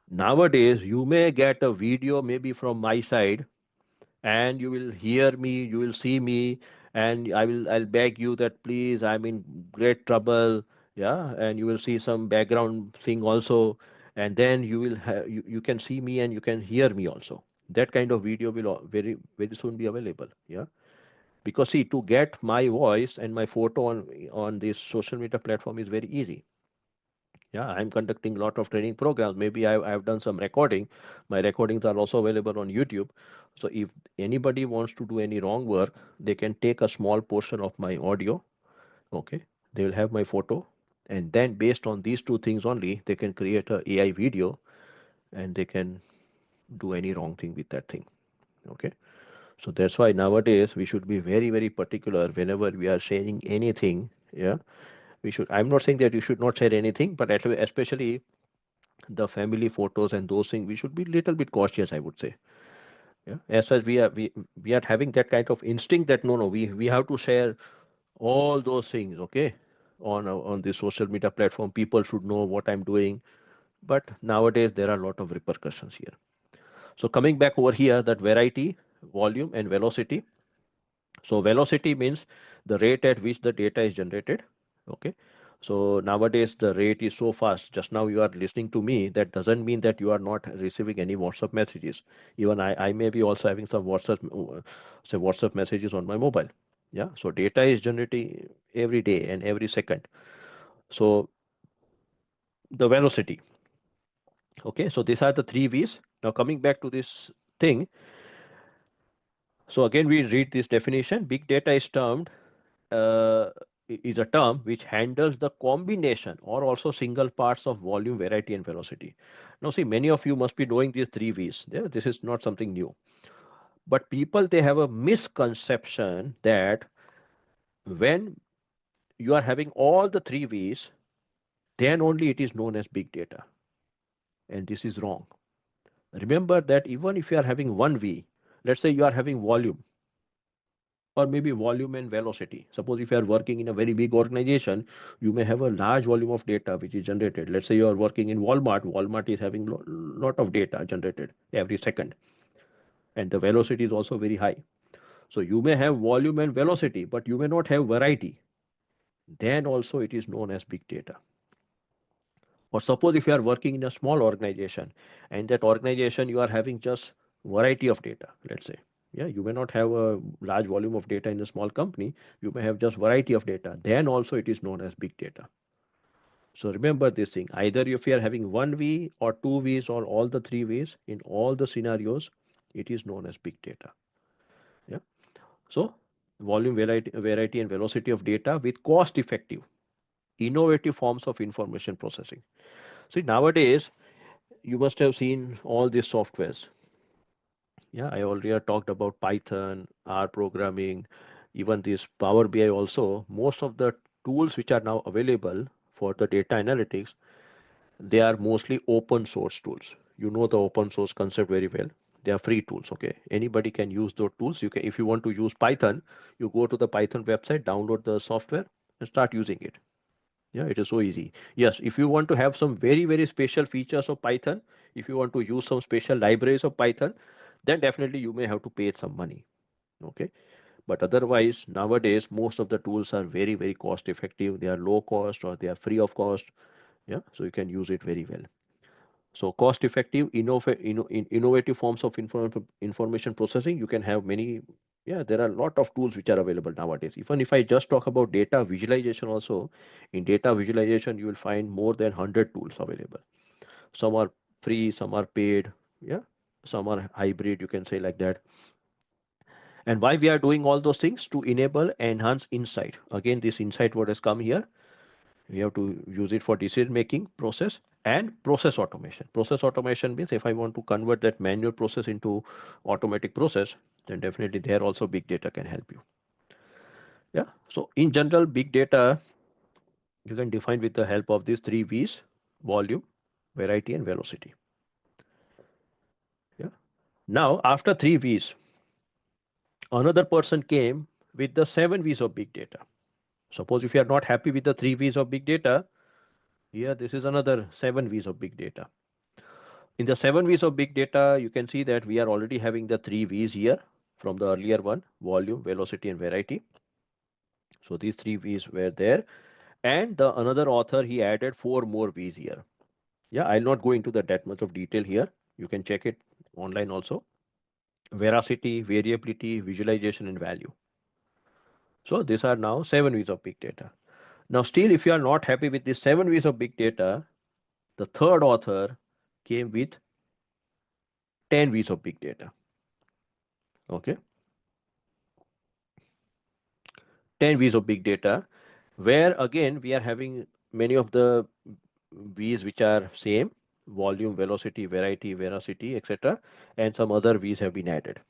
Nowadays, you may get a video maybe from my side, and you will hear me, you will see me, and I'll beg you that please, I'm in great trouble, yeah, and you will see some background thing also, and then you will have you can see me and you can hear me also. That kind of video will very very soon be available, yeah. Because see, to get my voice and my photo on this social media platform is very easy. Yeah, I'm conducting a lot of training programs. Maybe I've done some recording. My recordings are also available on YouTube. So if anybody wants to do any wrong work, they can take a small portion of my audio. Okay, they will have my photo, and then based on these two things only, they can create a AI video, and they can do any wrong thing with that thing. Okay, so that's why nowadays we should be very very particular whenever we are sharing anything. Yeah, we should. I'm not saying that you should not share anything, but especially the family photos and those things, we should be little bit cautious, I would say. Yeah, as such we are having that kind of instinct that no, we have to share all those things, okay, on the social media platform. People should know what I'm doing. But nowadays there are a lot of repercussions here. So coming back over here, that variety, volume and velocity. So velocity means the rate at which the data is generated. Okay, So nowadays the rate is so fast. Just now you are listening to me. That doesn't mean that you are not receiving any WhatsApp messages. Even I may be also having some WhatsApp messages on my mobile. Yeah. So data is generating every day and every second. So the velocity. Okay. So these are the three V's. Now coming back to this thing. So again we read this definition. Big data uh, is a term which handles the combination or also single parts of volume, variety, and velocity. Now, see, many of you must be knowing these three V's. Yeah, this is not something new. But people, they have a misconception that when you are having all the three V's, then only it is known as big data. And this is wrong. Remember that even if you are having one V, let's say you are having volume, or maybe volume and velocity. Suppose if you are working in a very big organization, you may have a large volume of data which is generated. Let's say you are working in Walmart. Walmart is having lot of data generated every second, and the velocity is also very high. So you may have volume and velocity, but you may not have variety. Then also it is known as big data. Or suppose if you are working in a small organization, and that organization you are having just variety of data, let's say. Yeah, you may not have a large volume of data in a small company, you may have just variety of data. Then also it is known as big data. So remember this thing, either if you are having one V or two V's or all the three V's, in all the scenarios, it is known as big data. Yeah. So volume, variety and velocity of data with cost effective, innovative forms of information processing. See, nowadays you must have seen all these softwares. Yeah, I already talked about Python, R programming, even this Power BI also. Most of the tools which are now available for the data analytics, they are mostly open source tools. You know the open source concept very well. They are free tools. Okay, anybody can use those tools. You can, if you want to use Python, you go to the Python website, download the software, and start using it. Yeah, it is so easy. Yes, if you want to have some very special features of Python, if you want to use some special libraries of Python, then definitely you may have to pay some money. Okay, but otherwise nowadays most of the tools are very cost effective. They are low cost or they are free of cost. Yeah, so you can use it very well. So cost effective, innovative forms of information processing. You can have many. Yeah, there are a lot of tools which are available nowadays. Even if I just talk about data visualization also, in data visualization you will find more than 100 tools available. Some are free, some are paid. Yeah, some are hybrid, you can say like that. And why we are doing all those things? To enable enhance insight. Again, this insight what has come here, we have to use it for decision making process and process automation. Process automation means if I want to convert that manual process into automatic process, then definitely there also big data can help you. Yeah, so in general big data you can define with the help of these three V's: volume, variety, and velocity. Yeah, now after three V's, another person came with the seven V's of big data. Suppose if you are not happy with the three V's of big data, here this is another seven V's of big data. In the seven V's of big data, you can see that we are already having the three V's here from the earlier one: volume, velocity, and variety. So these three V's were there. And the another author, he added four more V's here. Yeah, I'll not go into that much of detail here. You can check it online also. Veracity, variability, visualization, and value. So these are now seven V's of big data. Now, still, if you are not happy with these seven V's of big data, the third author came with 10 V's of big data. Okay, 10 V's of big data, where again we are having many of the V's which are same: volume, velocity, variety, veracity, etc. And some other V's have been added.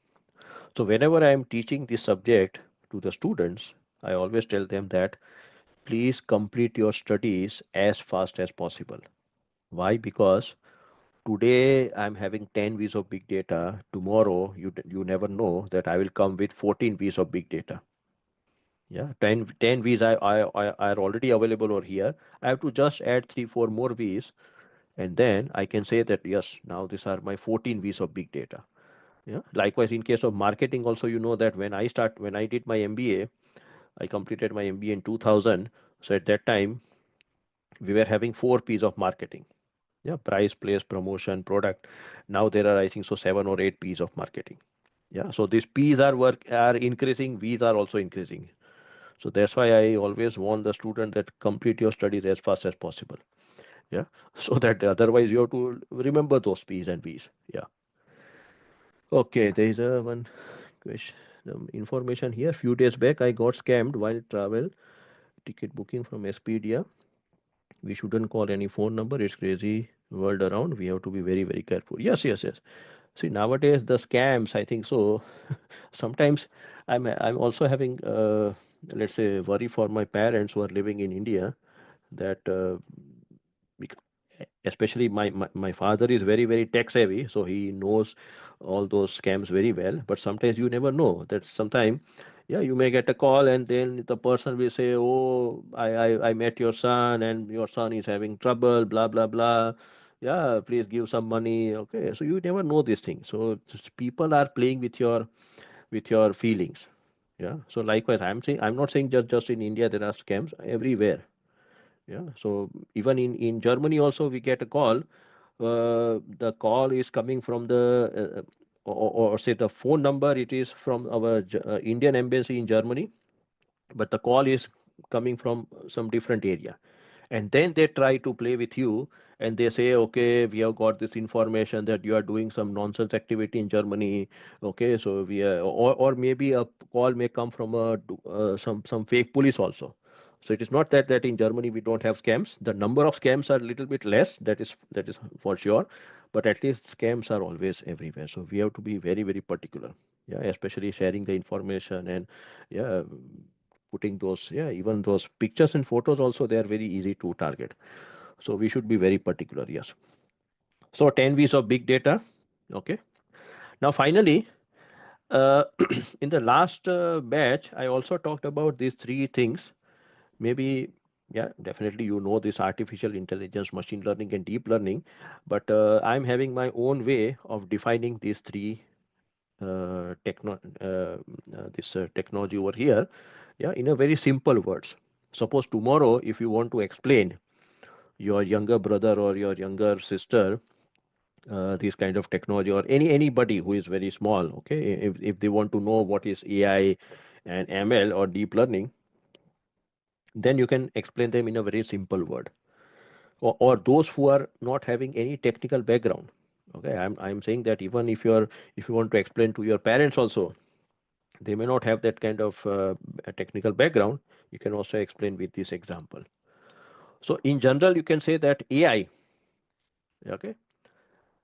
So whenever I am teaching this subject to the students, I always tell them that please complete your studies as fast as possible. Why? Because today I'm having 10 V's of big data. Tomorrow, you never know that I will come with 14 V's of big data. Yeah, 10 V's are already available over here. I have to just add three, four more V's, and then I can say that yes, now these are my 14 V's of big data. Yeah. Likewise, in case of marketing, also you know that when I did my MBA, I completed my MBA in 2000. So at that time, we were having 4 P's of marketing. Yeah, price, place, promotion, product. Now there are, I think, so 7 or 8 P's of marketing. Yeah, so these P's are increasing, V's are also increasing. So that's why I always warn the student that complete your studies as fast as possible. Yeah, so that otherwise you have to remember those P's and V's. Yeah. Okay, there is a one question. Information here. Few days back, I got scammed while travel ticket booking from Expedia. We shouldn't call any phone number. It's crazy world around. We have to be very, very careful. Yes, yes, yes. See, nowadays the scams, I think so. Sometimes I'm also having, let's say, worry for my parents who are living in India that bec- especially my father is very, very tech savvy, so he knows all those scams very well. But sometimes you never know that sometime, yeah, you may get a call and then the person will say, oh, I met your son and your son is having trouble, blah, blah, blah. Yeah, please give some money. Okay, so you never know these things. So people are playing with your feelings. Yeah. So likewise, I'm not saying just in India there are scams everywhere. Yeah. So even in Germany also we get a call. The call is coming from the or say the phone number. It is from our Indian embassy in Germany, but the call is coming from some different area, and then they try to play with you and they say, okay, we have got this information that you are doing some nonsense activity in Germany. Okay, so we are, or maybe a call may come from some fake police also. So it is not that in Germany we don't have scams. The number of scams are a little bit less, that is for sure, but at least scams are always everywhere, so we have to be very, very particular. Yeah, especially sharing the information and yeah, putting those, yeah, even those pictures and photos also, they are very easy to target. So we should be very particular. Yes. So 10 V's of big data. Okay. Now finally, uh, in the last batch I also talked about these three things. Maybe, yeah, definitely you know this artificial intelligence, machine learning and deep learning, but I'm having my own way of defining these three technology over here, yeah, in a very simple words. Suppose tomorrow if you want to explain your younger brother or your younger sister this kind of technology, or anybody who is very small, okay, if they want to know what is AI and ML or deep learning, then you can explain them in a very simple word. Or those who are not having any technical background, okay, I'm saying that even if you want to explain to your parents also, they may not have that kind of a technical background, you can also explain with this example. So in general you can say that AI, okay,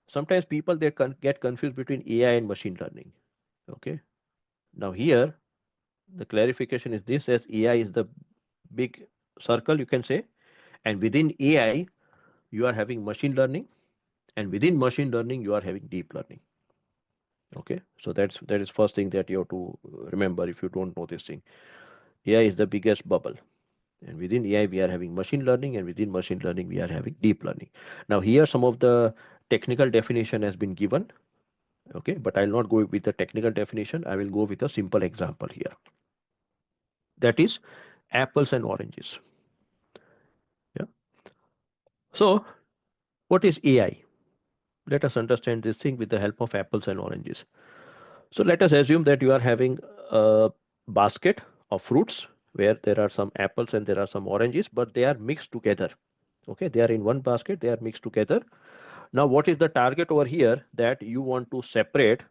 sometimes people get confused between AI and machine learning. Okay. Now here the clarification is this: as AI is the big circle, you can say, and within AI you are having machine learning, and within machine learning you are having deep learning. Okay. So that is first thing that you have to remember if you don't know this thing. AI is the biggest bubble. And within AI, we are having machine learning, and within machine learning, we are having deep learning. Now, here some of the technical definition has been given. Okay, but I'll not go with the technical definition. I will go with a simple example here. That is apples and oranges. Yeah. So, what is AI? Let us understand this thing with the help of apples and oranges. So, let us assume that you are having a basket of fruits where there are some apples and there are some oranges, but they are mixed together. Okay, they are in one basket, they are mixed together. Now, what is the target over here? That you want to separate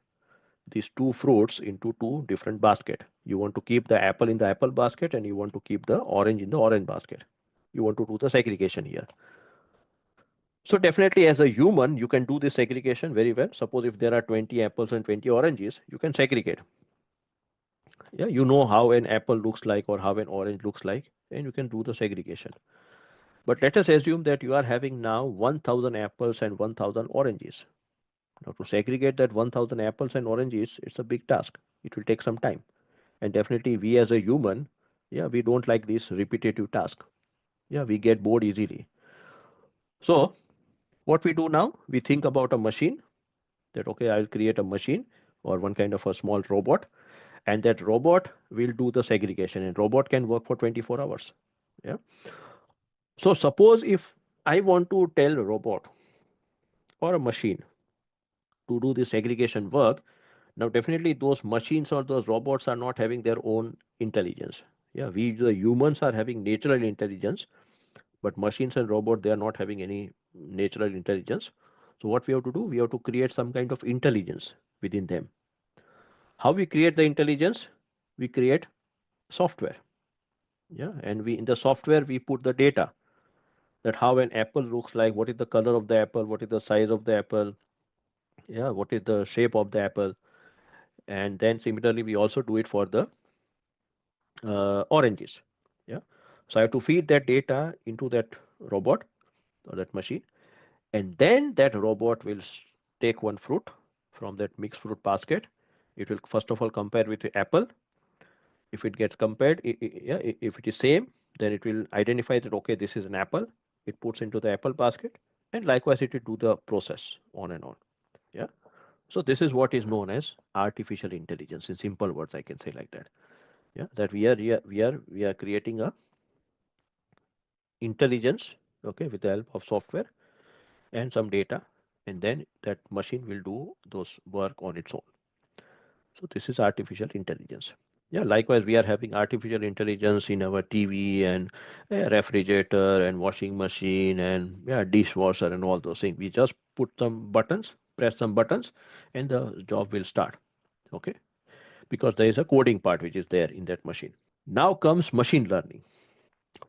these two fruits into two different basket. You want to keep the apple in the apple basket and you want to keep the orange in the orange basket. You want to do the segregation here. So definitely as a human, you can do this segregation very well. Suppose if there are 20 apples and 20 oranges, you can segregate. Yeah, you know how an apple looks like or how an orange looks like, and you can do the segregation. But let us assume that you are having now 1000 apples and 1000 oranges. Now, to segregate that 1000 apples and oranges, it's a big task. It will take some time. And definitely, we as a human, yeah, we don't like this repetitive task. Yeah, we get bored easily. So, what we do now, we think about a machine that, okay, I'll create a machine or one kind of a small robot, and that robot will do the segregation, and robot can work for 24 hours. Yeah. So suppose if I want to tell a robot or a machine to do this aggregation work, now definitely those machines or those robots are not having their own intelligence. Yeah, we the humans are having natural intelligence, but machines and robots, they are not having any natural intelligence. So what we have to do, we have to create some kind of intelligence within them. How we create the intelligence? We create software. Yeah, and we in the software we put the data, that how an apple looks like, what is the color of the apple, what is the size of the apple, yeah, what is the shape of the apple. And then similarly we also do it for the oranges. Yeah, so I have to feed that data into that robot or that machine, and then that robot will take one fruit from that mixed fruit basket. It will first of all compare with the apple. If it gets compared, yeah, if it is same, then it will identify that okay, this is an apple. It puts into the apple basket, and likewise it will do the process on and on. Yeah, so this is what is known as artificial intelligence. In simple words, I can say like that. Yeah, that we are creating a intelligence, okay, with the help of software and some data, and then that machine will do those work on its own. So this is artificial intelligence. Yeah, likewise we are having artificial intelligence in our TV and refrigerator and washing machine and yeah, dishwasher and all those things. We just put some buttons, press some buttons, and the job will start. Okay, because there is a coding part which is there in that machine. Now comes machine learning.